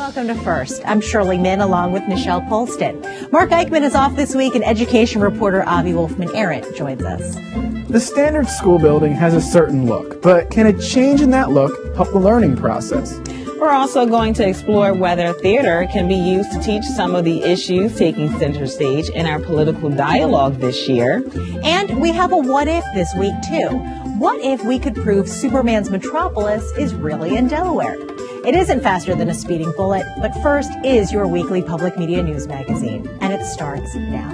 Welcome to First. I'm Shirley Min along with Nichelle Polston. Mark Eichmann is off this week and education reporter Avi Wolfman-Arent joins us. The standard school building has a certain look, but can a change in that look help the learning process? We're also going to explore whether theater can be used to teach some of the issues taking center stage in our political dialogue this year. And we have a what if this week too. What if we could prove Superman's Metropolis is really in Delaware? It isn't faster than a speeding bullet, but First is your weekly public media news magazine, and it starts now.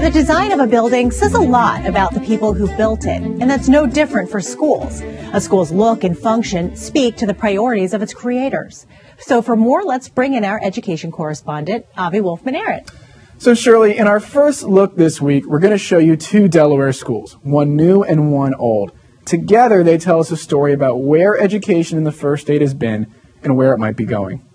The design of a building says a lot about the people who built it, and that's no different for schools. A school's look and function speak to the priorities of its creators. So for more, let's bring in our education correspondent, Avi Wolfman-Arent. So Shirley, in our first look this week, we're going to show you two Delaware schools, one new and one old. Together, they tell us a story about where education in the first state has been and where it might be going.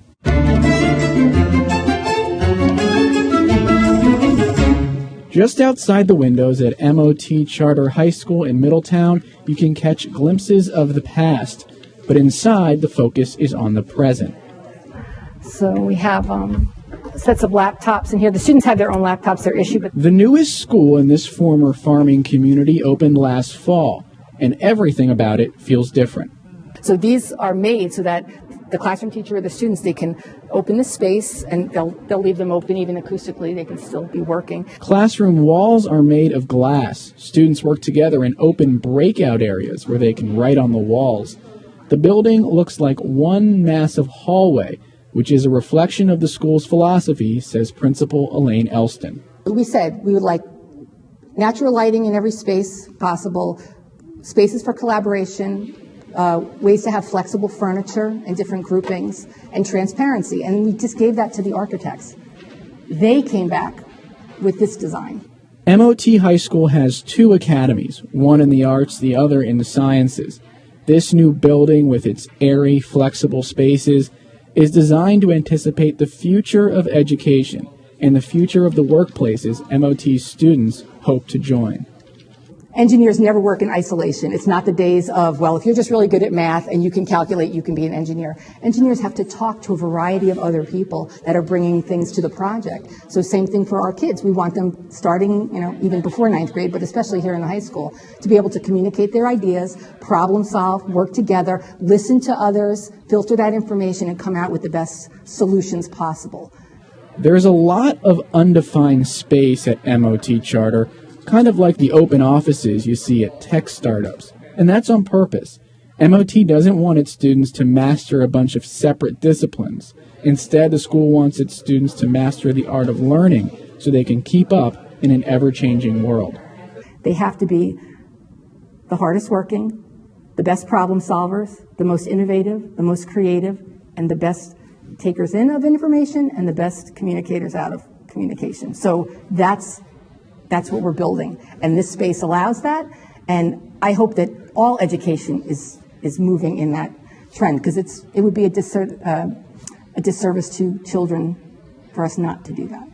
Just outside the windows at MOT Charter High School in Middletown, you can catch glimpses of the past, but inside the focus is on the present. So we have sets of laptops in here. The students have their own laptops, they're issued. But the newest school in this former farming community opened last fall, and everything about it feels different. So these are made so that the classroom teacher or the students, they can open the space and they'll leave them open even acoustically. They can still be working. Classroom walls are made of glass. Students work together in open breakout areas where they can write on the walls. The building looks like one massive hallway, which is a reflection of the school's philosophy, says Principal Elaine Elston. We said we would like natural lighting in every space possible, spaces for collaboration, ways to have flexible furniture and different groupings, and transparency. And we just gave that to the architects. They came back with this design. MOT High School has two academies, one in the arts, the other in the sciences. This new building, with its airy, flexible spaces, is designed to anticipate the future of education and the future of the workplaces MOT students hope to join. Engineers never work in isolation. It's not the days of, well, if you're just really good at math and you can calculate, you can be an engineer. Engineers have to talk to a variety of other people that are bringing things to the project. So same thing for our kids. We want them starting, even before ninth grade, but especially here in the high school, to be able to communicate their ideas, problem solve, work together, listen to others, filter that information, and come out with the best solutions possible. There's a lot of undefined space at MOT Charter, kind of like the open offices you see at tech startups. And that's on purpose. MOT doesn't want its students to master a bunch of separate disciplines. Instead, the school wants its students to master the art of learning so they can keep up in an ever-changing world. They have to be the hardest working, the best problem solvers, the most innovative, the most creative, and the best takers in of information and the best communicators out of communication. So that's what we're building, and this space allows that, and I hope that all education is moving in that trend, because it would be a disservice to children for us not to do that.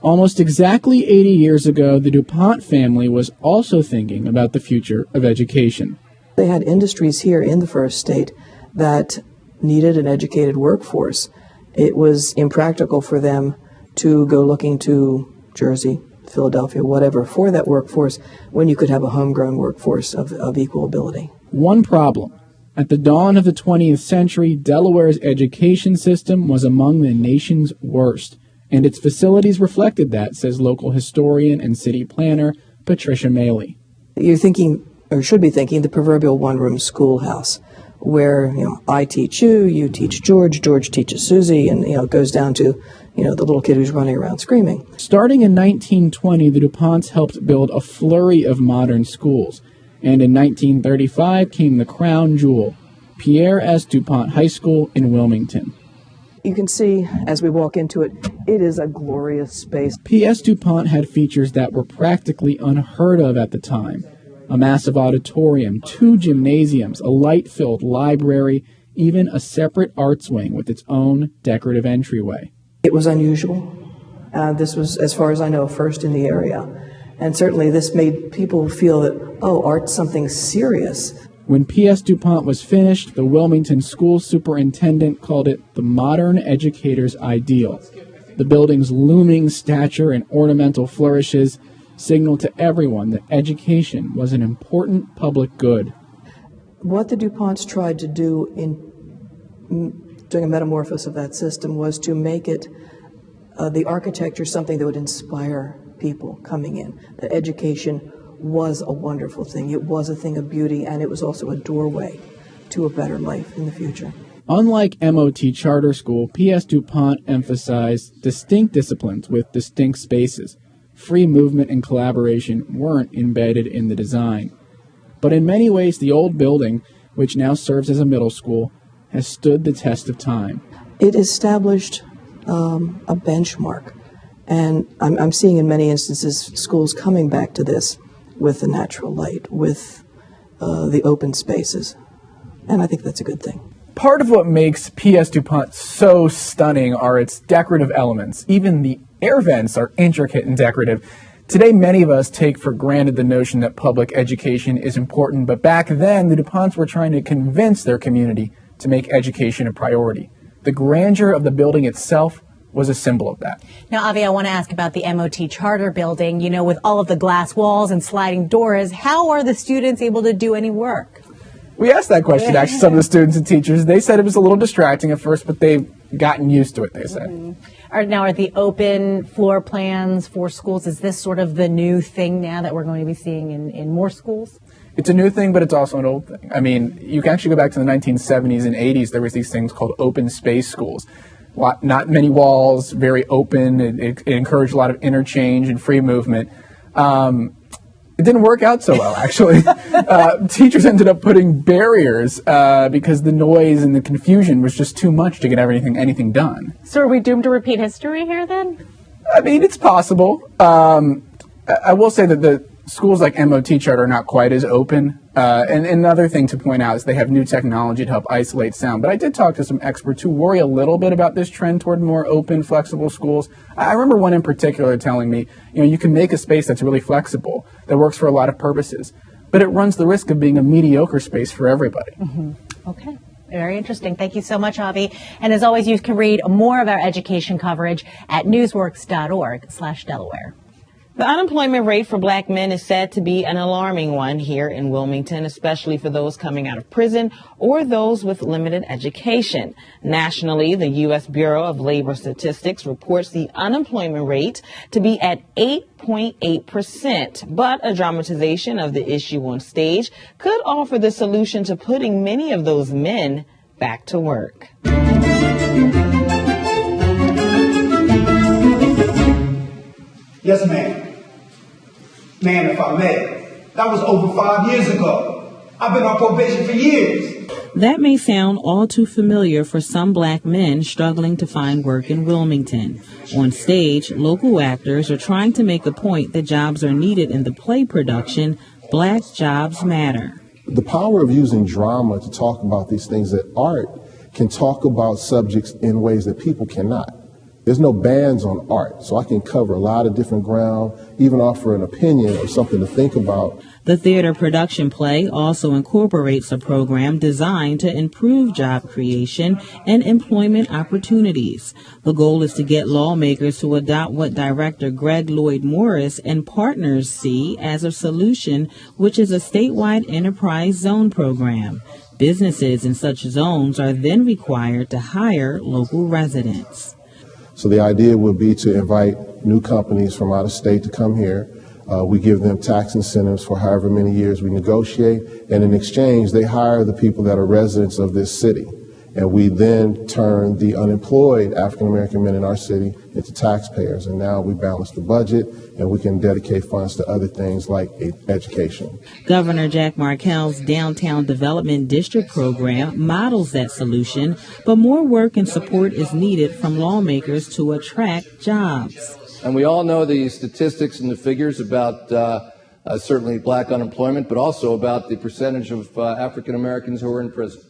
Almost exactly 80 years ago, the DuPont family was also thinking about the future of education. They had industries here in the first state that needed an educated workforce. It was impractical for them to go looking to Jersey, Philadelphia, whatever, for that workforce when you could have a homegrown workforce of equal ability. One problem. At the dawn of the 20th century, Delaware's education system was among the nation's worst, and its facilities reflected that, says local historian and city planner Patricia Maley. You're thinking, or should be thinking, the proverbial one-room schoolhouse, where, I teach you, you teach George, George teaches Susie, and, it goes down to, the little kid who's running around screaming. Starting in 1920, the DuPonts helped build a flurry of modern schools, and in 1935 came the crown jewel, Pierre S. DuPont High School in Wilmington. You can see, as we walk into it, it is a glorious space. P.S. DuPont had features that were practically unheard of at the time. A massive auditorium, 2 gymnasiums, a light-filled library, even a separate arts wing with its own decorative entryway. It was unusual. This was, as far as I know, first in the area. And certainly this made people feel that, oh, art's something serious. When P.S. DuPont was finished, the Wilmington school superintendent called it the modern educator's ideal. The building's looming stature and ornamental flourishes signaled to everyone that education was an important public good. What the DuPonts tried to do in doing a metamorphosis of that system was to make it, the architecture, something that would inspire people coming in. That education was a wonderful thing. It was a thing of beauty, and it was also a doorway to a better life in the future. Unlike MOT Charter School, P.S. DuPont emphasized distinct disciplines with distinct spaces. Free movement and collaboration weren't embedded in the design. But in many ways, the old building, which now serves as a middle school, has stood the test of time. It established a benchmark, and I'm seeing in many instances schools coming back to this with the natural light, with the open spaces, and I think that's a good thing. Part of what makes P.S. DuPont so stunning are its decorative elements. Even the air vents are intricate and decorative. Today, many of us take for granted the notion that public education is important, but back then, the DuPonts were trying to convince their community to make education a priority. The grandeur of the building itself was a symbol of that. Now, Avi, I want to ask about the MOT Charter building. You know, with all of the glass walls and sliding doors, how are the students able to do any work? We asked that question, actually, some of the students and teachers. They said it was a little distracting at first, but they've gotten used to it, they said. Are the open floor plans for schools, is this sort of the new thing now that we're going to be seeing in more schools? It's a new thing, but it's also an old thing. I mean, you can actually go back to the 1970s and 80s. There was these things called open space schools. Not many walls, very open. It encouraged a lot of interchange and free movement. It didn't work out so well, actually. Teachers ended up putting barriers because the noise and the confusion was just too much to get anything done. So are we doomed to repeat history here then? I mean, it's possible. I will say that the schools like MOT Charter are not quite as open. And another thing to point out is they have new technology to help isolate sound. But I did talk to some experts who worry a little bit about this trend toward more open, flexible schools. I remember one in particular telling me, you can make a space that's really flexible, that works for a lot of purposes, but it runs the risk of being a mediocre space for everybody. Okay. Very interesting. Thank you so much, Avi. And as always, you can read more of our education coverage at newsworks.org/Delaware. The unemployment rate for black men is said to be an alarming one here in Wilmington, especially for those coming out of prison or those with limited education. Nationally, the U.S. Bureau of Labor Statistics reports the unemployment rate to be at 8.8%, but a dramatization of the issue on stage could offer the solution to putting many of those men back to work. Yes, ma'am. Ma'am, if I may, that was over 5 years ago. I've been on probation for years. That may sound all too familiar for some black men struggling to find work in Wilmington. On stage, local actors are trying to make the point that jobs are needed in the play production, Black Jobs Matter. The power of using drama to talk about these things, that art can talk about subjects in ways that people cannot. There's no bans on art, so I can cover a lot of different ground, even offer an opinion or something to think about. The theater production play also incorporates a program designed to improve job creation and employment opportunities. The goal is to get lawmakers to adopt what director Greg Lloyd Morris and partners see as a solution, which is a statewide enterprise zone program. Businesses in such zones are then required to hire local residents. So the idea would be to invite new companies from out of state to come here. We give them tax incentives for however many years we negotiate, and in exchange, they hire the people that are residents of this city. And we then turn the unemployed African-American men in our city into taxpayers. And now we balance the budget, and we can dedicate funds to other things like education. Governor Jack Markell's Downtown Development District program models that solution, but more work and support is needed from lawmakers to attract jobs. And we all know the statistics and the figures about certainly black unemployment, but also about the percentage of African Americans who are in prison.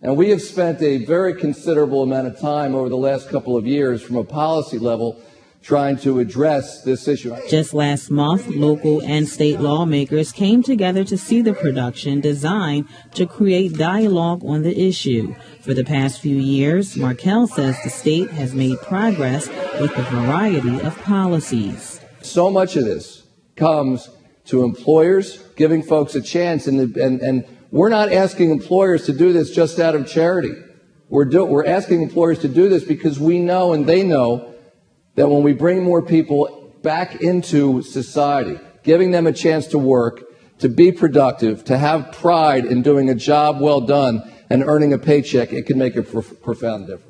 And we have spent a very considerable amount of time over the last couple of years from a policy level trying to address this issue. Just last month, local and state lawmakers came together to see the production designed to create dialogue on the issue. For the past few years, Markell says the state has made progress with a variety of policies. So much of this comes to employers giving folks a chance, and we're not asking employers to do this just out of charity. We're asking employers to do this because we know and they know that when we bring more people back into society, giving them a chance to work, to be productive, to have pride in doing a job well done and earning a paycheck, it can make a profound difference.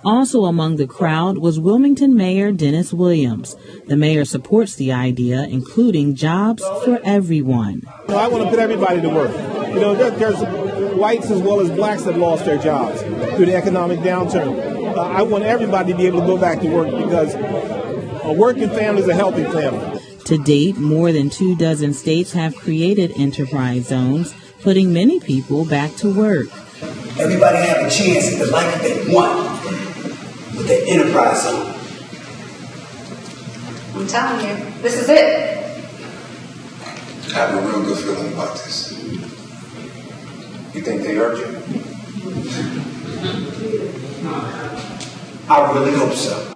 Also among the crowd was Wilmington Mayor Dennis Williams. The mayor supports the idea, including jobs for everyone. I want to put everybody to work. There's whites as well as blacks that lost their jobs through the economic downturn. I want everybody to be able to go back to work because a working family is a healthy family. To date, more than 24 states have created enterprise zones, putting many people back to work. Everybody have a chance at the life they want with the enterprise zone. I'm telling you, this is it. I have a real good feeling about this. You think they hurt you? I really hope so.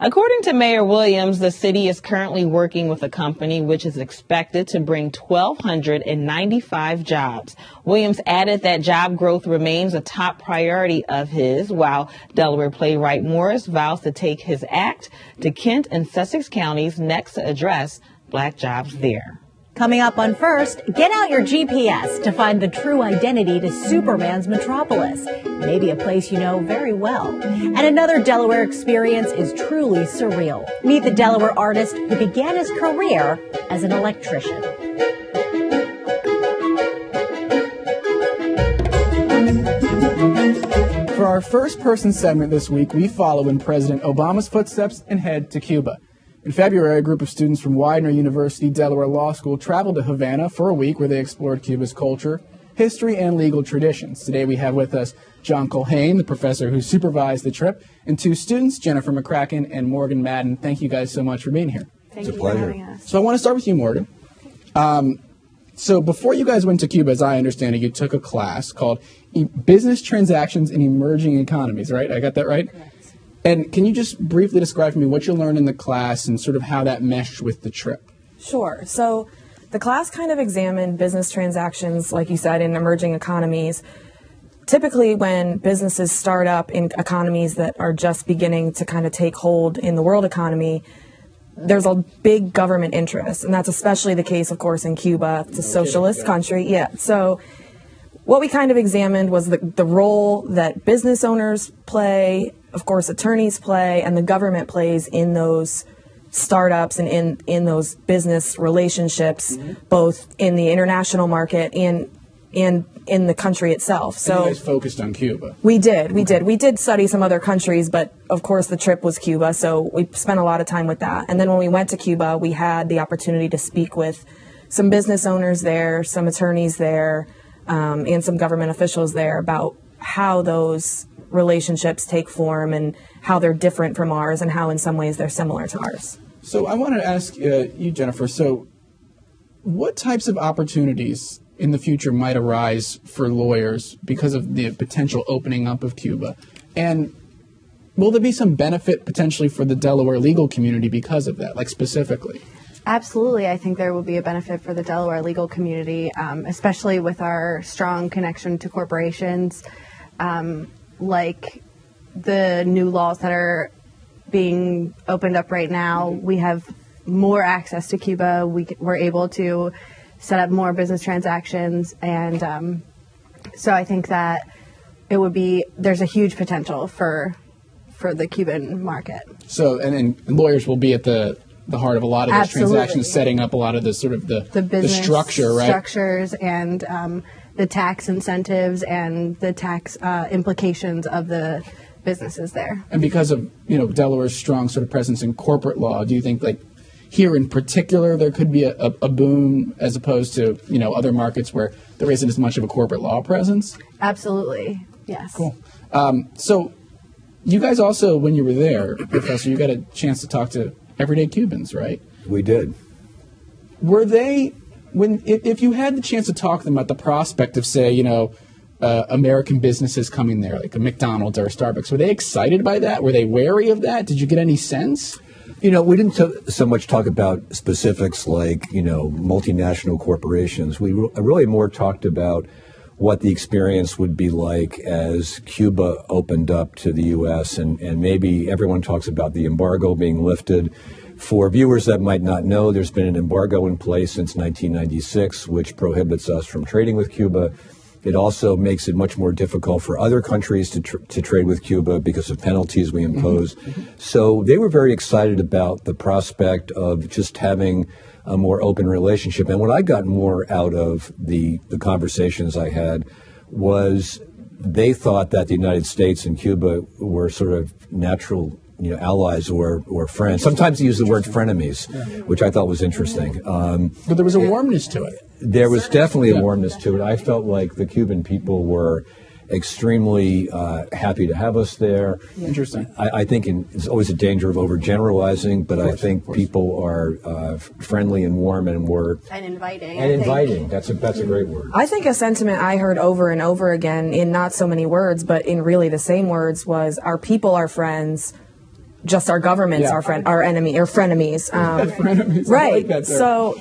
According to Mayor Williams, the city is currently working with a company which is expected to bring 1,295 jobs. Williams added that job growth remains a top priority of his, while Delaware playwright Morris vows to take his act to Kent and Sussex counties next to address black jobs there. Coming up on First, get out your GPS to find the true identity to Superman's Metropolis, maybe a place you know very well. And another Delaware experience is truly surreal. Meet the Delaware artist who began his career as an electrician. For our first-person segment this week, we follow in President Obama's footsteps and head to Cuba. In February, a group of students from Widener University Delaware Law School traveled to Havana for a week where they explored Cuba's culture, history, and legal traditions. Today we have with us John Culhane, the professor who supervised the trip, and two students, Jennifer McCracken and Morgan Madden. Thank you guys so much for being here. Thank you for having us. So I want to start with you, Morgan. So before you guys went to Cuba, as I understand it, you took a class called Business Transactions in Emerging Economies, right? I got that right? Correct. And can you just briefly describe for me what you learned in the class and sort of how that meshed with the trip? Sure. So the class kind of examined business transactions, like you said, in emerging economies. Typically, when businesses start up in economies that are just beginning to kind of take hold in the world economy, there's a big government interest. And that's especially the case, of course, in Cuba. It's a socialist country. Yeah. So what we kind of examined was the role that business owners play, of course, attorneys play, and the government plays in those startups and in those business relationships, both in the international market and in the country itself. So you guys focused on Cuba. We did. We did study some other countries, but of course the trip was Cuba, so we spent a lot of time with that. And then when we went to Cuba, we had the opportunity to speak with some business owners there, some attorneys there, and some government officials there about how those relationships take form and how they're different from ours and how in some ways they're similar to ours. So I wanted to ask you, Jennifer, so what types of opportunities in the future might arise for lawyers because of the potential opening up of Cuba? And will there be some benefit potentially for the Delaware legal community because of that, like specifically? Absolutely. I think there will be a benefit for the Delaware legal community, especially with our strong connection to corporations, like the new laws that are being opened up right now. We have more access to Cuba. We're able to set up more business transactions. And so I think that there's a huge potential for the Cuban market. So, and lawyers will be at the heart of a lot of those Absolutely. transactions, setting up a lot of the sort of the business structure, right? Structures and the tax incentives and the tax implications of the businesses there. And because of Delaware's strong sort of presence in corporate law, do you think like here in particular there could be a boom as opposed to other markets where there isn't as much of a corporate law presence? Absolutely, yes. Cool. So You guys also, when you were there, Professor, you got a chance to talk to everyday Cubans, right? We did. Were they, if you had the chance to talk to them about the prospect of, say, American businesses coming there, like a McDonald's or a Starbucks, were they excited by that? Were they wary of that? Did you get any sense? We didn't so much talk about specifics like, multinational corporations. We really more talked about what the experience would be like as Cuba opened up to the U.S. And maybe everyone talks about the embargo being lifted. For viewers that might not know, there's been an embargo in place since 1996, which prohibits us from trading with Cuba. It also makes it much more difficult for other countries to trade with Cuba because of penalties we impose. So they were very excited about the prospect of just having a more open relationship. And what I got more out of the conversations I had was they thought that the United States and Cuba were sort of natural allies or friends. Sometimes they use the word frenemies, which I thought was interesting. But there was a warmness to it. There was definitely a warmness to it. I felt like the Cuban people were extremely happy to have us there. Interesting. I think it's always a danger of overgeneralizing, but I think people are friendly and warm and inviting. And inviting. That's a great word. I think a sentiment I heard over and over again in not so many words, but in really the same words was our people are friends. Just our governments are our enemy or frenemies. Frenemies. Right. I like that term. So,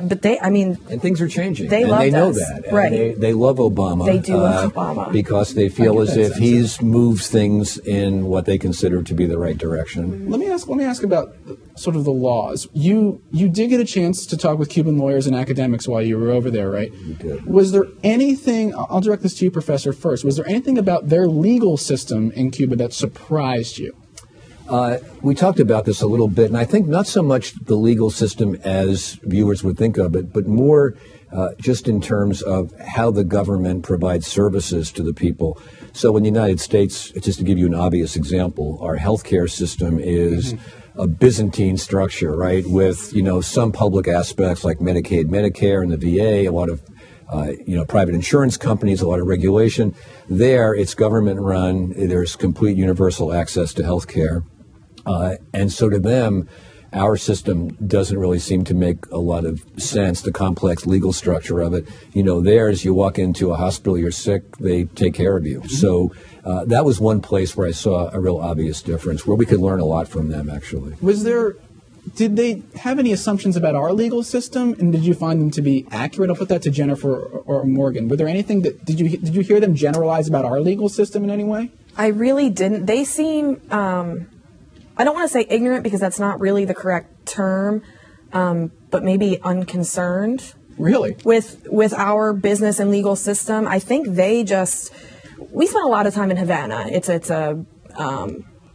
but and things are changing. They and they know us. that. And right. They love Obama. They do love Obama. Because they feel as if he's moved things in what they consider to be the right direction. Let me ask about sort of the laws. You did get a chance to talk with Cuban lawyers and academics while you were over there, right? We did. Was there anything, I'll direct this to you, Professor, first. Was there anything about their legal system in Cuba that surprised you? We talked about this a little bit, and I think not so much the legal system as viewers would think of it, but more just in terms of how the government provides services to the people. So in the United States, just to give you an obvious example, our healthcare system is a Byzantine structure, right, with, some public aspects like Medicaid, Medicare, and the VA, a lot of private insurance companies, a lot of regulation. There, it's government run. There's complete universal access to health care. And so to them, our system doesn't really seem to make a lot of sense, the complex legal structure of it. Theirs, you walk into a hospital, you're sick, they take care of you. So that was one place where I saw a real obvious difference, where we could learn a lot from them, actually. Did they have any assumptions about our legal system, and did you find them to be accurate? I'll put that to Jennifer or Morgan. Were there anything did you hear them generalize about our legal system in any way? I really didn't. They seem, I don't want to say ignorant because that's not really the correct term, but maybe unconcerned. Really? With our business and legal system. I think we spent a lot of time in Havana. It's a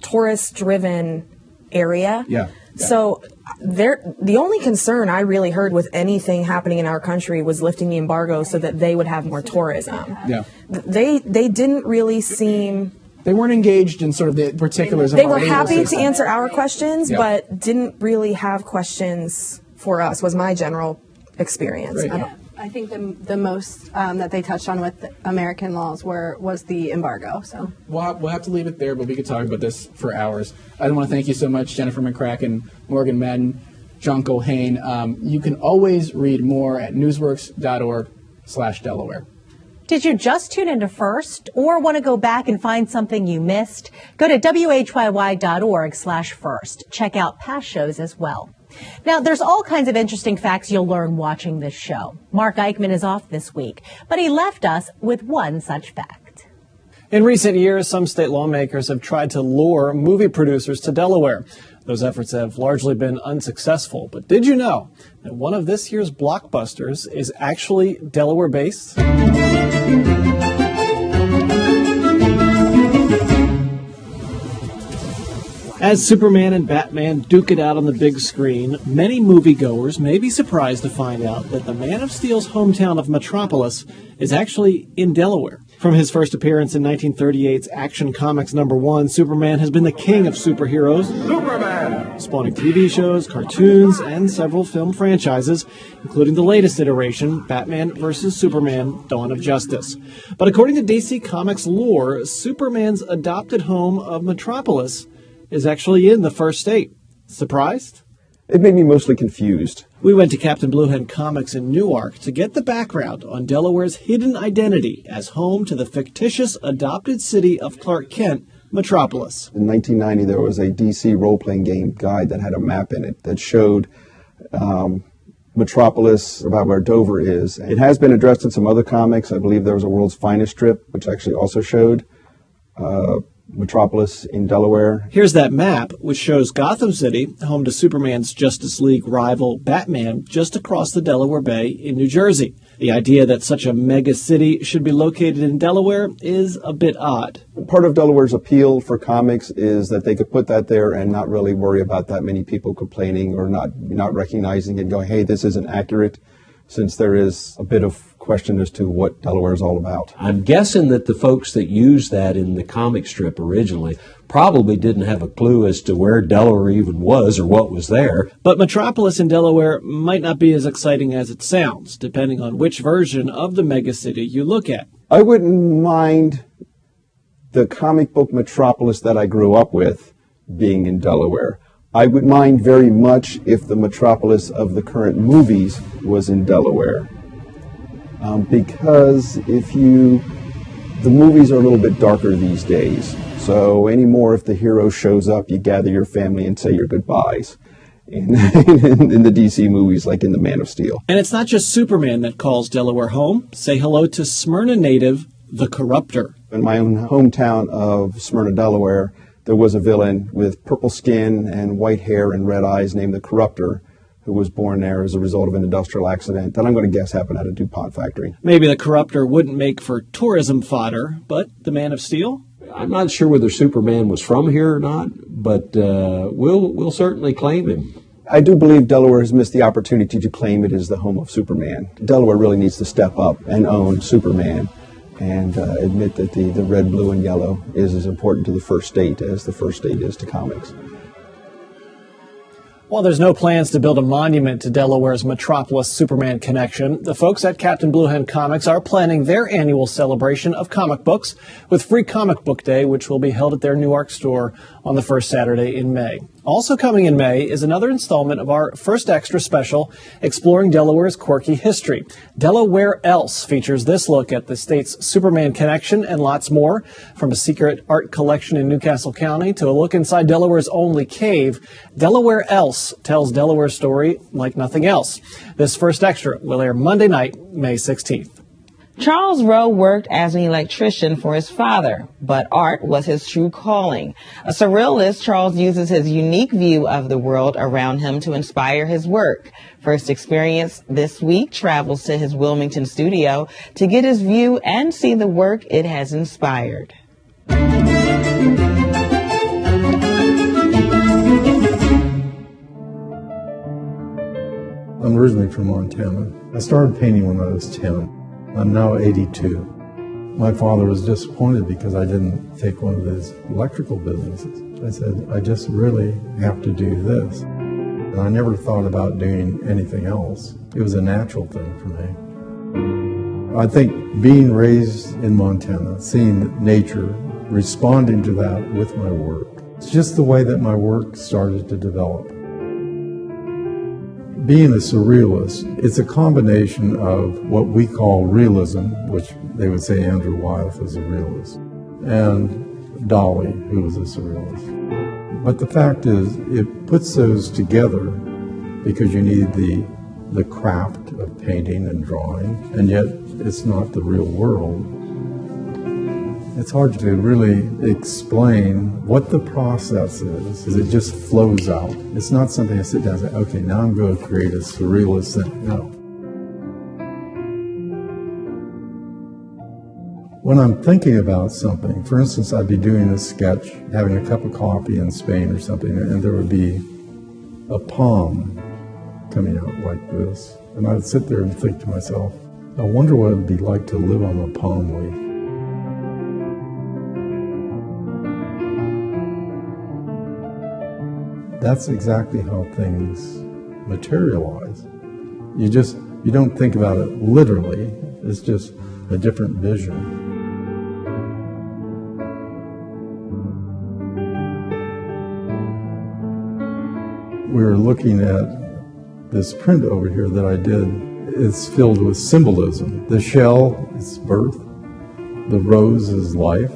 tourist-driven area. Yeah. So the only concern I really heard with anything happening in our country was lifting the embargo so that they would have more tourism. Yeah. They didn't really seem... They weren't engaged in sort of the particulars of They our were legal happy system. to answer our questions, Yeah. but didn't really have questions for us, was my general experience. Great. I think the most that they touched on with American laws was the embargo. So We'll have to leave it there, but we could talk about this for hours. I want to thank you so much, Jennifer McCracken, Morgan Madden, John Colhane. You can always read more at newsworks.org/Delaware. Did you just tune into First or want to go back and find something you missed? Go to WHYY.org/first. Check out past shows as well. Now, there's all kinds of interesting facts you'll learn watching this show. Mark Eichmann is off this week, but he left us with one such fact. In recent years, some state lawmakers have tried to lure movie producers to Delaware. Those efforts have largely been unsuccessful. But did you know that one of this year's blockbusters is actually Delaware-based? As Superman and Batman duke it out on the big screen, many moviegoers may be surprised to find out that the Man of Steel's hometown of Metropolis is actually in Delaware. From his first appearance in 1938's Action Comics #1, Superman has been the king of superheroes, Superman, spawning TV shows, cartoons, and several film franchises, including the latest iteration, Batman vs. Superman: Dawn of Justice. But according to DC Comics lore, Superman's adopted home of Metropolis is actually in the first state. Surprised? It made me mostly confused. We went to Captain Bluehead Comics in Newark to get the background on Delaware's hidden identity as home to the fictitious adopted city of Clark Kent, Metropolis. In 1990, there was a DC role-playing game guide that had a map in it that showed Metropolis, about where Dover is. It has been addressed in some other comics. I believe there was a World's Finest strip, which actually also showed Metropolis in Delaware. Here's that map, which shows Gotham City, home to Superman's Justice League rival Batman, just across the Delaware Bay in New Jersey. The idea that such a mega city should be located in Delaware is a bit odd. Part of Delaware's appeal for comics is that they could put that there and not really worry about that many people complaining or not recognizing it, going, hey, this isn't accurate, since there is a bit of question as to what Delaware is all about. I'm guessing that the folks that used that in the comic strip originally probably didn't have a clue as to where Delaware even was or what was there. But Metropolis in Delaware might not be as exciting as it sounds, depending on which version of the megacity you look at. I wouldn't mind the comic book Metropolis that I grew up with being in Delaware. I would mind very much if the Metropolis of the current movies was in Delaware. Because the movies are a little bit darker these days. So anymore, if the hero shows up, you gather your family and say your goodbyes. In the DC movies, like in The Man of Steel. And it's not just Superman that calls Delaware home. Say hello to Smyrna native, the Corruptor. In my own hometown of Smyrna, Delaware, there was a villain with purple skin and white hair and red eyes named the Corruptor, who was born there as a result of an industrial accident that I'm going to guess happened at a DuPont factory. Maybe the Corruptor wouldn't make for tourism fodder, but the Man of Steel? I'm not sure whether Superman was from here or not, but we'll certainly claim him. I do believe Delaware has missed the opportunity to claim it as the home of Superman. Delaware really needs to step up and own Superman and admit that the red, blue, and yellow is as important to the first state as the first state is to comics. While there's no plans to build a monument to Delaware's Metropolis Superman connection, the folks at Captain Bluehead Comics are planning their annual celebration of comic books with Free Comic Book Day, which will be held at their Newark store on the first Saturday in May. Also coming in May is another installment of our First Extra special, exploring Delaware's quirky history. Delaware Else features this look at the state's Superman connection and lots more, from a secret art collection in Newcastle County to a look inside Delaware's only cave. Delaware Else tells Delaware's story like nothing else. This First Extra will air Monday night, May 16th. Charles Rowe worked as an electrician for his father, but art was his true calling. A surrealist, Charles uses his unique view of the world around him to inspire his work. First Experience this week travels to his Wilmington studio to get his view and see the work it has inspired. I'm originally from Montana. I started painting when I was 10. I'm now 82. My father was disappointed because I didn't take one of his electrical businesses. I said, I just really have to do this. And I never thought about doing anything else. It was a natural thing for me. I think being raised in Montana, seeing nature, responding to that with my work, it's just the way that my work started to develop. Being a surrealist, it's a combination of what we call realism, which they would say Andrew Wyeth was a realist, and Dolly, who was a surrealist. But the fact is, it puts those together because you need the craft of painting and drawing, and yet it's not the real world. It's hard to really explain what the process is, because it just flows out. It's not something I sit down and say, okay, now I'm going to create a surrealist thing. No. When I'm thinking about something, for instance, I'd be doing a sketch, having a cup of coffee in Spain or something, and there would be a palm coming out like this. And I would sit there and think to myself, I wonder what it would be like to live on a palm leaf. that's exactly how things materialize. You don't think about it literally, it's just a different vision. We were looking at this print over here that I did. It's filled with symbolism. The shell is birth, the rose is life,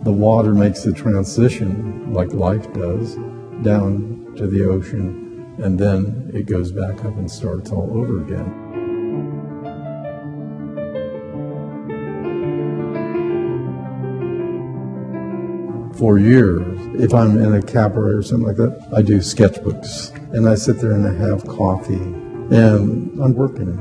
the water makes the transition, like life does, down to the ocean, and then it goes back up and starts all over again. For years, if I'm in a cabaret or something like that, I do sketchbooks, and I sit there and I have coffee, and I'm working.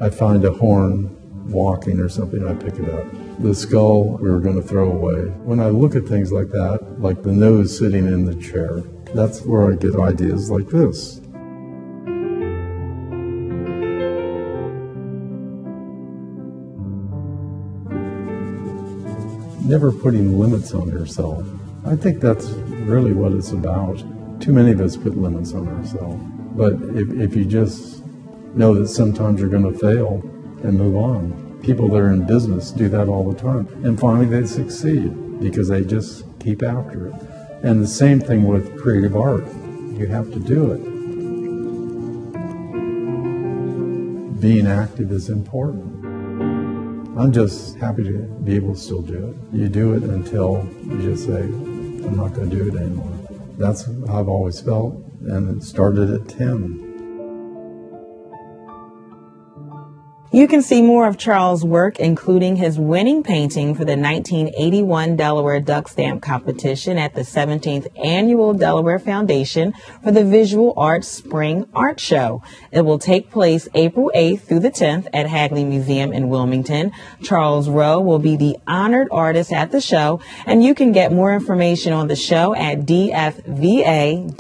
I find a horn walking or something, I pick it up. The skull we were going to throw away. When I look at things like that, like the nose sitting in the chair, that's where I get ideas like this. Never putting limits on yourself. I think that's really what it's about. Too many of us put limits on ourselves. But if you just know that sometimes you're going to fail and move on. People that are in business do that all the time. And finally they succeed because they just keep after it. And the same thing with creative art. You have to do it. Being active is important. I'm just happy to be able to still do it. You do it until you just say, I'm not going to do it anymore. That's how I've always felt, and it started at 10. You can see more of Charles' work, including his winning painting for the 1981 Delaware Duck Stamp Competition at the 17th Annual Delaware Foundation for the Visual Arts Spring Art Show. It will take place April 8th through the 10th at Hagley Museum in Wilmington. Charles Rowe will be the honored artist at the show, and you can get more information on the show at dfva.org.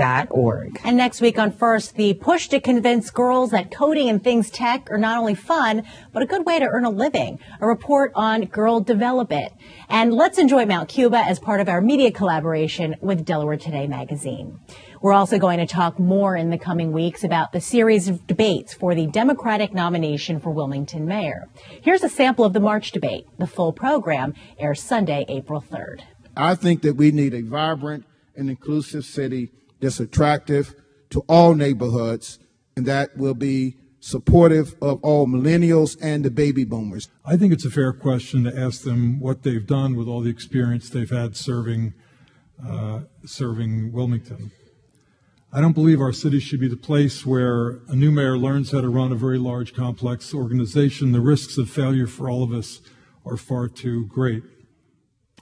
And next week on First, the push to convince girls that coding and things tech are not only fun, but a good way to earn a living. A report on Girl Develop It. And let's enjoy Mount Cuba as part of our media collaboration with Delaware Today magazine. We're also going to talk more in the coming weeks about the series of debates for the Democratic nomination for Wilmington mayor. Here's a sample of the March debate. The full program airs Sunday, April 3rd. I think that we need a vibrant and inclusive city that's attractive to all neighborhoods, and that will be supportive of all millennials and the baby boomers. I think it's a fair question to ask them what they've done with all the experience they've had serving Wilmington. I don't believe our city should be the place where a new mayor learns how to run a very large, complex organization. The risks of failure for all of us are far too great.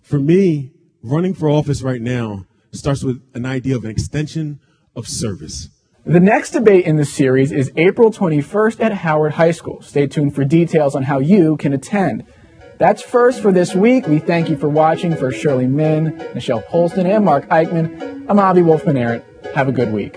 For me, running for office right now starts with an idea of an extension of service. The next debate in the series is April 21st at Howard High School. Stay tuned for details on how you can attend. That's First for this week. We thank you for watching. For Shirley Min, Michelle Polston, and Mark Eichman, I'm Avi Wolfman-Arent. Have a good week.